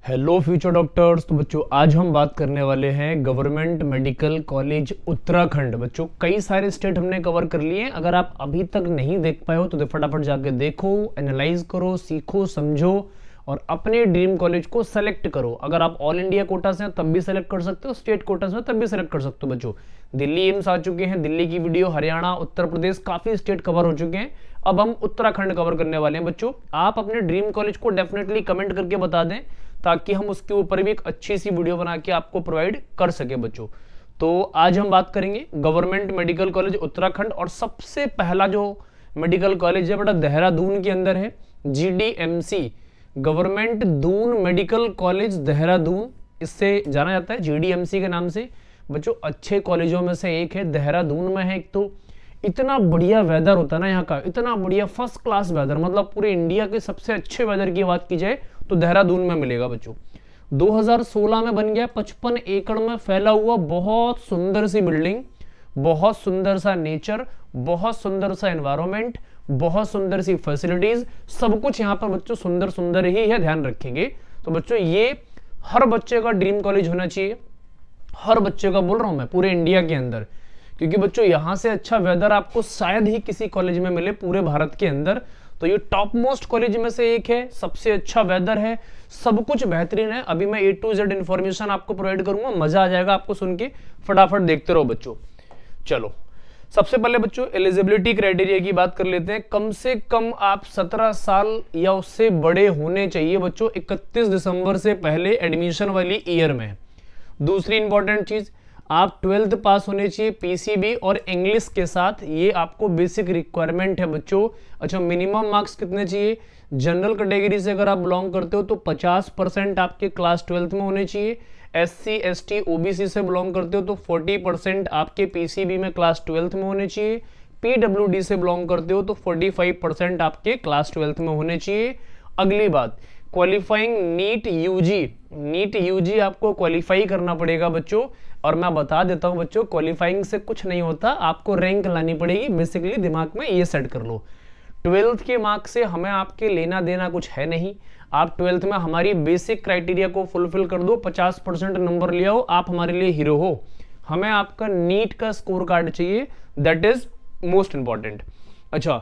Hello future doctors. तो बच्चों आज हम बात करने वाले हैं गवर्नमेंट मेडिकल कॉलेज उत्तराखंड। बच्चों कई सारे स्टेट हमने कवर कर लिए हैं। अगर आप अभी तक नहीं देख पाए हो तो फटाफट जाके देखो, एनालाइज करो, सीखो, समझो और अपने ड्रीम कॉलेज को सेलेक्ट करो। अगर आप ऑल इंडिया कोटा से हैं तब भी सेलेक्ट कर सकते हो, स्टेट कोटा से तब भी सेलेक्ट कर सकते हो। बच्चों दिल्ली एम्स आ चुके हैं, दिल्ली की वीडियो, हरियाणा, उत्तर प्रदेश, काफी स्टेट कवर हो चुके हैं। अब हम उत्तराखंड कवर करने वाले हैं। बच्चों आप अपने ड्रीम कॉलेज को डेफिनेटली कमेंट करके बता दें ताकि हम उसके ऊपर भी एक अच्छी सी वीडियो बना के आपको प्रोवाइड कर सके। बच्चों तो आज हम बात करेंगे गवर्नमेंट मेडिकल कॉलेज उत्तराखंड और सबसे पहला जो मेडिकल कॉलेज है बेटा देहरादून के अंदर है, GDMC government Doon medical college Dehradun, इससे जाना जाता है GDMC के नाम से। बच्चों अच्छे कॉलेजों में से एक है, देहरादून में है। एक तो इतना बढ़िया वेदर होता है ना यहाँ का, इतना बढ़िया फर्स्ट क्लास वेदर, मतलब पूरे इंडिया के सबसे अच्छे वेदर की बात की जाए तो देहरादून में मिलेगा। बच्चों 2016 में बन गया, 55 एकड़ में फैला हुआ, बहुत सुंदर सी बिल्डिंग, बहुत सुंदर सा नेचर, बहुत सुंदर सा एनवायरनमेंट, बहुत सुंदर सी फैसिलिटीज, सब कुछ यहाँ पर बच्चों सुंदर सुंदर ही है, ध्यान रखेंगे। तो बच्चों ये हर बच्चे का ड्रीम कॉलेज होना चाहिए, हर बच्चे का बोल रहा हूं मैं, पूरे इंडिया के अंदर। क्योंकि बच्चों यहां से अच्छा वेदर आपको शायद ही किसी कॉलेज में मिले पूरे भारत के अंदर। तो ये टॉप मोस्ट कॉलेज में से एक है, सबसे अच्छा वेदर है, सब कुछ बेहतरीन है। अभी मैं A to Z इंफॉर्मेशन आपको प्रोवाइड करूंगा, मजा आ जाएगा आपको सुन के, फटाफट देखते रहो बच्चों। चलो सबसे पहले बच्चों एलिजिबिलिटी क्राइटेरिया की बात कर लेते हैं। कम से कम आप 17 साल या उससे बड़े होने चाहिए बच्चों 31 दिसंबर से पहले एडमिशन वाली ईयर में। दूसरी इंपॉर्टेंट चीज, आप 12th पास होने चाहिए PCB और इंग्लिश के साथ, ये आपको बेसिक रिक्वायरमेंट है बच्चों। अच्छा मिनिमम मार्क्स कितने चाहिए? जनरल कैटेगरी से अगर आप बिलोंग करते हो तो 50% आपके क्लास 12th में होने चाहिए। SC ST OBC से बिलोंग करते हो तो 40% आपके PCB में क्लास 12th में होने चाहिए। PWD से बिलोंग करते हो तो 45% आपके क्लास 12th में होने चाहिए। अगली बात, क्वालिफाइंग नीट यूजी आपको क्वालिफाई करना पड़ेगा बच्चों। और मैं बता देता हूं बच्चों, क्वालिफाइंग से कुछ नहीं होता, आपको रैंक लानी पड़ेगी, बेसिकली दिमाग में ये सेट कर लो। 12th के मार्क्स से हमें आपके लेना देना कुछ है नहीं। आप 12th में हमारी बेसिक क्राइटेरिया को फुलफिल कर दो, 50% नंबर ले आओ, आप हमारे लिए हीरो हो। हमें आपका नीट का स्कोर कार्ड चाहिए, दैट इज मोस्ट इंपॉर्टेंट। अच्छा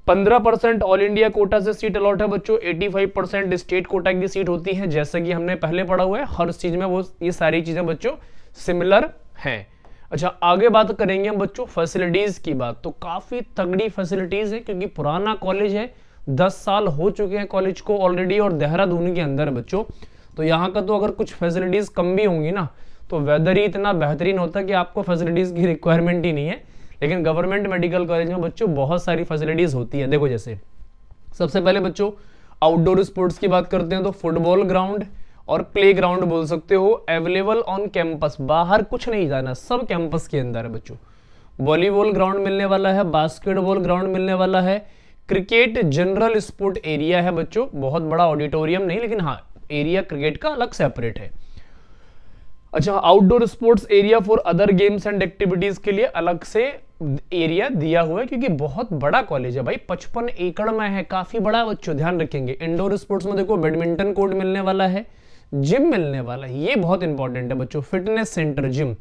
15% ऑल इंडिया कोटा से सीट अलॉट है बच्चों, 85% स्टेट कोटा की सीट होती है, जैसा कि हमने पहले पढ़ा हुआ है। हर चीज में वो ये सारी चीजें बच्चों सिमिलर हैं। अच्छा आगे बात करेंगे हम बच्चों फैसिलिटीज की बात। तो काफी तगड़ी फैसिलिटीज है क्योंकि पुराना कॉलेज है, 10 साल हो चुके हैं कॉलेज को ऑलरेडी और देहरादून के अंदर बच्चों। तो यहाँ का तो अगर कुछ फैसिलिटीज कम भी होंगी ना तो वेदर ही इतना बेहतरीन होता है कि आपको फैसिलिटीज की रिक्वायरमेंट ही नहीं है। लेकिन गवर्नमेंट मेडिकल कॉलेज में बच्चों बहुत सारी फैसिलिटीज होती है। देखो जैसे सबसे पहले बच्चों आउटडोर स्पोर्ट्स की बात करते हैं तो फुटबॉल ग्राउंड और प्ले ग्राउंड बोल सकते हो, अवेलेबल ऑन कैंपस, बाहर कुछ नहीं जाना, सब कैंपस के अंदर है बच्चों। वॉलीबॉल ग्राउंड मिलने वाला है, बास्केटबॉल ग्राउंड मिलने वाला है, क्रिकेट जनरल स्पोर्ट एरिया है बच्चों, बहुत बड़ा ऑडिटोरियम नहीं लेकिन हाँ एरिया क्रिकेट का अलग सेपरेट है। अच्छा outdoor sports area for other games and activities के लिए अलग से एरिया दिया हुआ है क्योंकि बहुत बड़ा कॉलेज है भाई, 55 एकड़ में है, काफी बड़ा बच्चों, ध्यान रखेंगे। इंडोर स्पोर्ट्स में देखो बैडमिंटन कोर्ट मिलने वाला है, जिम मिलने वाला है, ये बहुत इंपॉर्टेंट है बच्चों, फिटनेस सेंटर, जिम,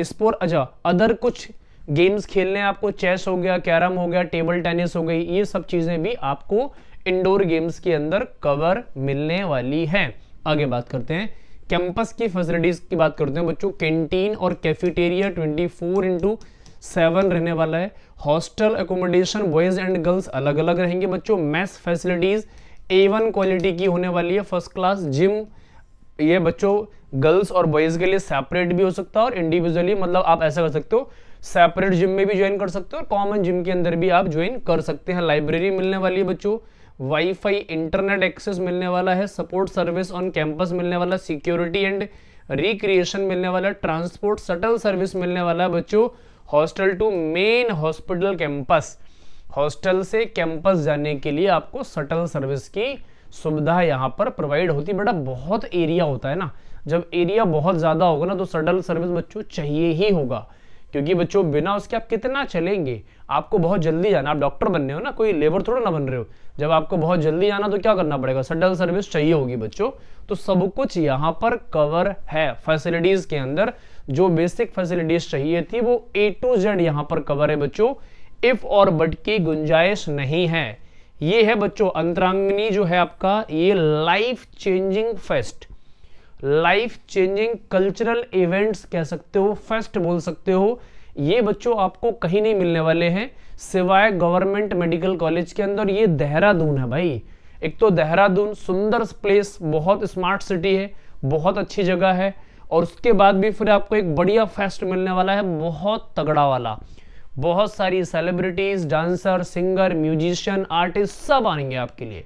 स्पोर्ट। अच्छा अदर कुछ गेम्स खेलने आपको, चेस हो गया, कैरम हो गया, टेबल टेनिस हो गई, ये सब चीजें भी आपको इंडोर गेम्स के अंदर कवर मिलने वाली है। आगे बात करते हैं कैंपस की फैसिलिटीज की बात करते हैं बच्चों। कैंटीन और कैफेटेरिया 24/7 रहने वाला है। Hostel accommodation boys and girls अलग अलग रहेंगे बच्चों। मैथ्स फैसिलिटीज A1 क्वालिटी की होने वाली है, फर्स्ट क्लास। जिम ये बच्चों गर्ल्स और बॉयज के लिए सेपरेट भी हो सकता है और इंडिविजुअली, मतलब आप ऐसा कर सकते हो सेपरेट जिम में भी ज्वाइन कर सकते हो और कॉमन जिम के अंदर भी आप ज्वाइन कर सकते हैं। लाइब्रेरी मिलने वाली है बच्चों, वाईफाई इंटरनेट एक्सेस मिलने वाला है, सपोर्ट सर्विस ऑन कैंपस मिलने वाला, सिक्योरिटी एंड रिक्रिएशन मिलने वाला, ट्रांसपोर्ट शटल सर्विस मिलने वाला है बच्चों। Hostel to main hospital campus, hostel से कैंपस जाने के लिए आपको शटल सर्विस की सुविधा यहाँ पर प्रोवाइड होती है। बेटा बहुत एरिया होता है ना, जब एरिया बहुत ज्यादा होगा ना तो शटल सर्विस बच्चों चाहिए ही होगा, क्योंकि बच्चों बिना उसके आप कितना चलेंगे, आपको बहुत जल्दी जाना, आप डॉक्टर बनने हो ना, कोई लेबर थोड़ा ना बन रहे हो, जब आपको बहुत जल्दी आना तो क्या करना पड़ेगा, शटल सर्विस चाहिए होगी बच्चों। तो सब कुछ यहाँ पर कवर है फैसिलिटीज के अंदर, जो बेसिक फैसिलिटीज चाहिए थी वो A to Z यहाँ पर कवर है बच्चों, इफ और बट की गुंजाइश नहीं है। ये है बच्चों अंतरांगिनी जो है आपका, ये life changing fest, life changing cultural events कह सकते हो, फेस्ट बोल सकते हो। ये बच्चों आपको कहीं नहीं मिलने वाले हैं सिवाय गवर्नमेंट मेडिकल कॉलेज के अंदर। ये देहरादून है भाई, एक तो देहरादून सुंदर प्लेस, बहुत स्मार्ट सिटी है, बहुत अच्छी जगह है, और उसके बाद भी फिर आपको एक बढ़िया फेस्ट मिलने वाला है, बहुत तगड़ा वाला। बहुत सारी celebrities, dancer, singer, musician, artist सब आएंगे आपके लिए,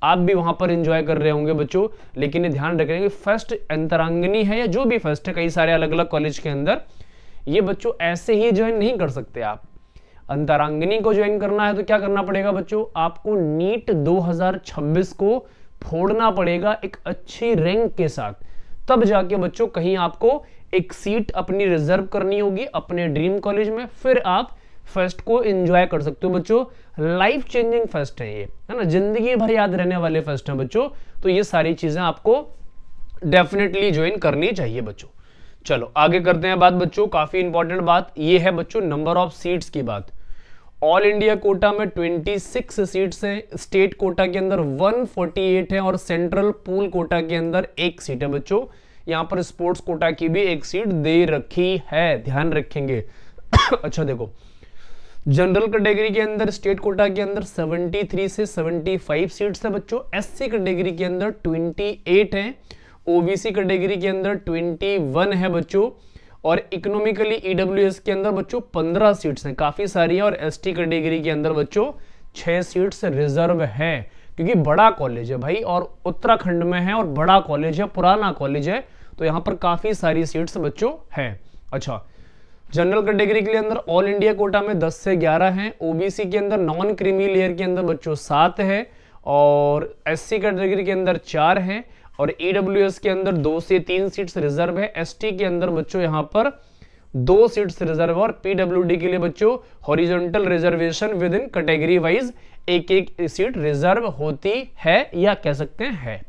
आप भी वहां पर एंजॉय कर रहे होंगे बच्चों। लेकिन ये ध्यान रखेंगे फेस्ट अंतरांगिनी है या जो भी फेस्ट है, कई सारे अलग अलग कॉलेज के अंदर, ये बच्चों ऐसे ही ज्वाइन नहीं कर सकते आप। अंतरांगिनी को ज्वाइन करना है तो क्या करना पड़ेगा बच्चों, आपको नीट 2026 को फोड़ना पड़ेगा एक अच्छी रैंक के साथ, तब जाके बच्चों कहीं आपको एक सीट अपनी रिजर्व करनी होगी अपने ड्रीम कॉलेज में, फिर आप फेस्ट को एंजॉय कर सकते हो बच्चों। लाइफ चेंजिंग फेस्ट है ये, है ना, जिंदगी भर याद रहने वाले फेस्ट हैं बच्चों। तो ये सारी चीजें आपको डेफिनेटली ज्वाइन करनी चाहिए बच्चों। चलो आगे करते हैं बात बच्चों, काफी इंपॉर्टेंट बात ये है बच्चों नंबर ऑफ सीट्स की बात। ऑल इंडिया कोटा में 26 सीट्स हैं, स्टेट कोटा के अंदर 148 है, और सेंट्रल पूल कोटा के अंदर 1 सीट है बच्चों। यहां पर स्पोर्ट्स कोटा की भी 1 सीट दे रखी है, ध्यान रखेंगे। अच्छा देखो, जनरल कैटेगरी के अंदर स्टेट कोटा के अंदर 73 से 75 सीट्स है बच्चों, एससी कैटेगरी के अंदर 28 है, ओबीसी कैटेगरी के अंदर 21 है बच्चों, और इकोनॉमिकली ईडब्ल्यूएस के अंदर बच्चों 15 सीट्स हैं, काफी सारी है, और एसटी कैटेगरी के अंदर बच्चों 6 सीट्स रिजर्व है, क्योंकि बड़ा कॉलेज है भाई, और उत्तराखंड में है, और बड़ा कॉलेज है, पुराना कॉलेज है, तो यहाँ पर काफी सारी सीट्स बच्चों है। अच्छा, जनरल कैटेगरी के लिए अंदर ऑल इंडिया कोटा में 10 से 11 हैं, ओबीसी के अंदर नॉन क्रीमी लेयर के अंदर बच्चों 7 है, और एससी कैटेगरी के अंदर 4 हैं, और ईडब्ल्यूएस के अंदर 2 से 3 सीट्स रिजर्व है, एसटी के अंदर बच्चों यहाँ पर 2 सीट्स रिजर्व है, और पीडब्ल्यूडी के लिए बच्चों horizontal reservation with in category wise एक सीट रिजर्व होती है, या कह सकते हैं।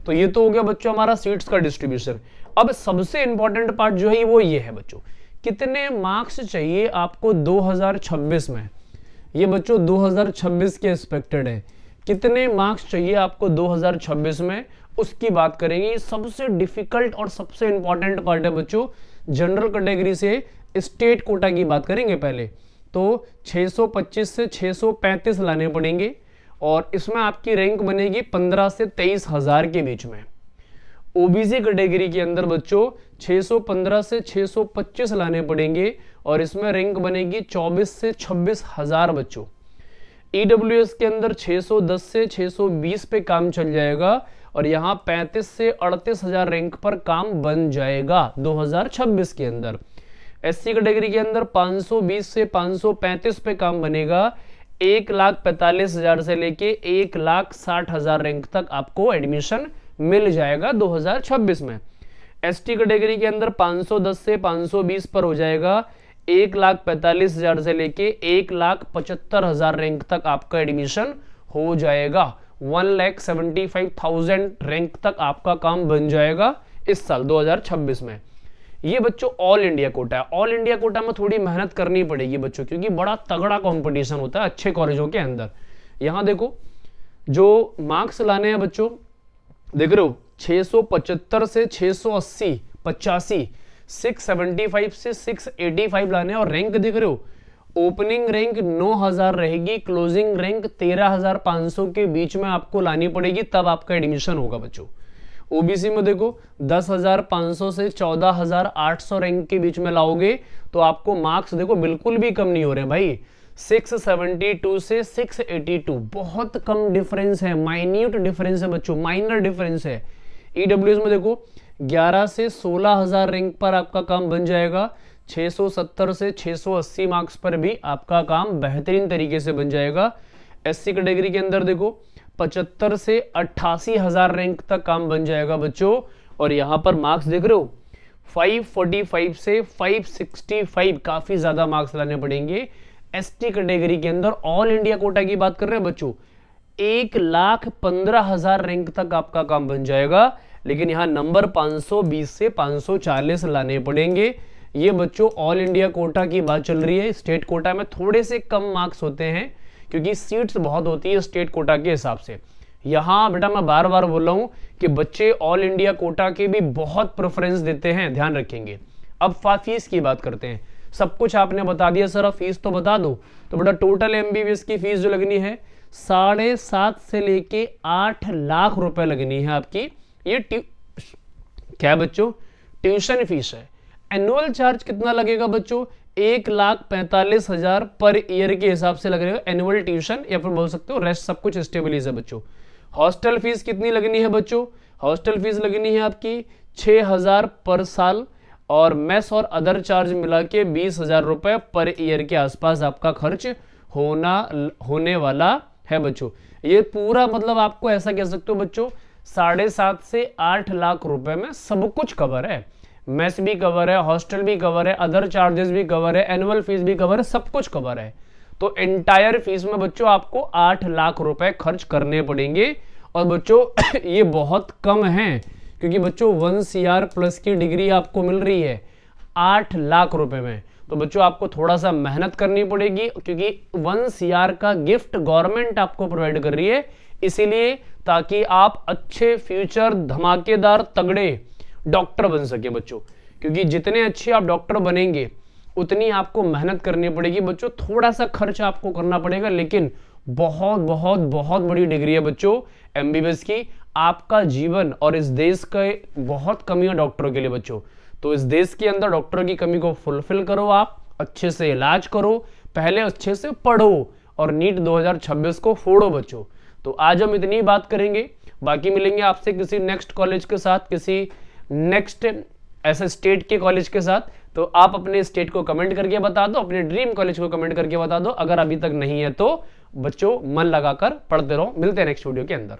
तो ये तो हो गया बच्चों हमारा सीट्स का डिस्ट्रीब्यूशन। अब सबसे इंपॉर्टेंट पार्ट जो है वो ये है बच्चों, कितने मार्क्स चाहिए आपको 2026 में। ये बच्चों 2026 के एक्सपेक्टेड है, कितने मार्क्स चाहिए आपको 2026 में, उसकी बात करेंगे। सबसे डिफिकल्ट और सबसे इंपॉर्टेंट पार्ट है बच्चों, जनरल कैटेगरी से स्टेट कोटा की बात करेंगे पहले, तो 625 से 635 लाने पड़ेंगे, और इसमें आपकी रैंक बनेगी 15 से 23 हजार के बीच में। ओबीसी कैटेगरी के अंदर बच्चों 615 से 625 लाने पड़ेंगे, और इसमें रैंक बनेगी 24 से 26 हजार बच्चों। ईडब्ल्यूएस के अंदर 610 से 620 पे काम चल जाएगा, और यहाँ 35 से 38 हजार रैंक पर काम बन जाएगा 2026 के अंदर। एससी कैटेगरी के अंदर 520 से 535 पे काम बनेगा, 1,45,000 से लेके 1,60,000 रैंक तक आपको एडमिशन मिल जाएगा 2026 में। एसटी कैटेगरी के अंदर 510 से 520 पर हो जाएगा, 1,45,000 से लेके 1,75,000 रैंक तक आपका एडमिशन हो जाएगा। 1,75,000 रैंक तक आपका काम बन जाएगा इस साल 2026 में। ये बच्चों ऑल इंडिया कोटा है। ऑल इंडिया कोटा में थोड़ी मेहनत करनी पड़ेगी बच्चों, क्योंकि बड़ा तगड़ा कंपटीशन होता है अच्छे कॉलेजों के अंदर। यहां देखो जो मार्क्स लाने हैं बच्चों, देख रहे हो 675 से 680, 85, 675 से 685 लाने, और रैंक देख रहे हो, ओपनिंग रैंक 9,000 रहेगी, क्लोजिंग रैंक 13,500 के बीच में आपको लानी पड़ेगी, तब आपका एडमिशन होगा बच्चों। ओबीसी में देखो 10,500 से 14,800 रैंक के बीच में लाओगे तो आपको मार्क्स देखो बिल्कुल भी कम नहीं हो रहे भाई, 672 से 682, बहुत कम डिफरेंस है, माइन्यूट डिफरेंस है बच्चों, माइनर डिफरेंस है। ईडब्ल्यूएस में देखो 11 से 16,000 रैंक पर आपका काम बन जाएगा, 670 से 680 मार्क्स पर भी आपका काम बेहतरीन तरीके से बन जाएगा। एससी कैटेगरी के अंदर देखो 75 से 88,000 रैंक तक काम बन जाएगा बच्चों, और यहां पर मार्क्स देख रहे हो 545 से 565, काफी ज्यादा मार्क्स लाने पड़ेंगे। एसटी कैटेगरी के अंदर ऑल इंडिया कोटा की बात कर रहे हैं बच्चों, 1,15,000 रैंक तक आपका काम बन जाएगा, लेकिन यहाँ नंबर 520 से 540 लाने पड़ेंगे। ये बच्चों ऑल इंडिया कोटा की बात चल रही है। स्टेट कोटा में थोड़े से कम मार्क्स होते हैं क्योंकि सीट्स बहुत होती है स्टेट कोटा के हिसाब से। यहाँ बेटा मैं बार बार बोल रहा हूँ कि बच्चे ऑल इंडिया कोटा के भी बहुत प्रेफरेंस देते हैं, ध्यान रखेंगे। अब फीस की बात करते हैं। सब कुछ आपने बता दिया सर, अब फीस तो बता दो। तो बेटा टोटल एमबीबीएस की फीस जो लगनी है 7.5 से लेके 8 लाख रुपए लगनी है आपकी। ये क्या बच्चों? ट्यूशन फीस है। एनुअल चार्ज कितना लगेगा बच्चों? 1,45,000 पर ईयर के हिसाब से लगेगा एनुअल ट्यूशन, या फिर बोल सकते हो रेस्ट सब कुछ स्टेबलाइज है बच्चों। हॉस्टल फीस कितनी लगनी है बच्चों? हॉस्टल फीस लगनी है आपकी 6,000 पर साल, और मेस और अदर चार्ज मिला के 20,000 रुपए पर ईयर के आसपास आपका खर्च होने वाला है बच्चों। ये पूरा मतलब आपको ऐसा कह सकते हो बच्चों 7.5 से 8 लाख रुपए में सब कुछ कवर है। मेस भी कवर है, हॉस्टल भी कवर है, अदर चार्जेस भी कवर है, एनुअल फीस भी कवर है, सब कुछ कवर है। तो एंटायर फीस में बच्चों आपको 8 लाख रुपए खर्च करने पड़ेंगे। और बच्चों ये बहुत कम है क्योंकि बच्चों 1 CR प्लस की डिग्री आपको मिल रही है 8 लाख रुपए में। तो बच्चों आपको थोड़ा सा मेहनत करनी पड़ेगी क्योंकि 1 CR का गिफ्ट गवर्नमेंट आपको प्रोवाइड कर रही है, इसीलिए ताकि आप अच्छे फ्यूचर धमाकेदार तगड़े डॉक्टर बन सके बच्चों। क्योंकि जितने अच्छे आप डॉक्टर बनेंगे उतनी आपको मेहनत करनी पड़ेगी बच्चों, थोड़ा सा खर्च आपको करना पड़ेगा, लेकिन बहुत बहुत बहुत बड़ी डिग्री है बच्चों एमबीबीएस की। आपका जीवन और इस देश का बहुत कमी है डॉक्टरों के लिए बच्चों। तो इस देश के अंदर डॉक्टरों की कमी को फुलफिल करो, आप अच्छे से इलाज करो, पहले अच्छे से पढ़ो और नीट 2026 को फोड़ो बच्चों। तो आज हम इतनी बात करेंगे, बाकी मिलेंगे आपसे किसी नेक्स्ट कॉलेज के साथ, किसी नेक्स्ट ऐसे स्टेट के कॉलेज के साथ। तो आप अपने स्टेट को कमेंट करके बता दो, अपने ड्रीम कॉलेज को कमेंट करके बता दो। अगर अभी तक नहीं है तो बच्चों मन लगाकर पढ़ते रहो। मिलते हैं नेक्स्ट वीडियो के अंदर।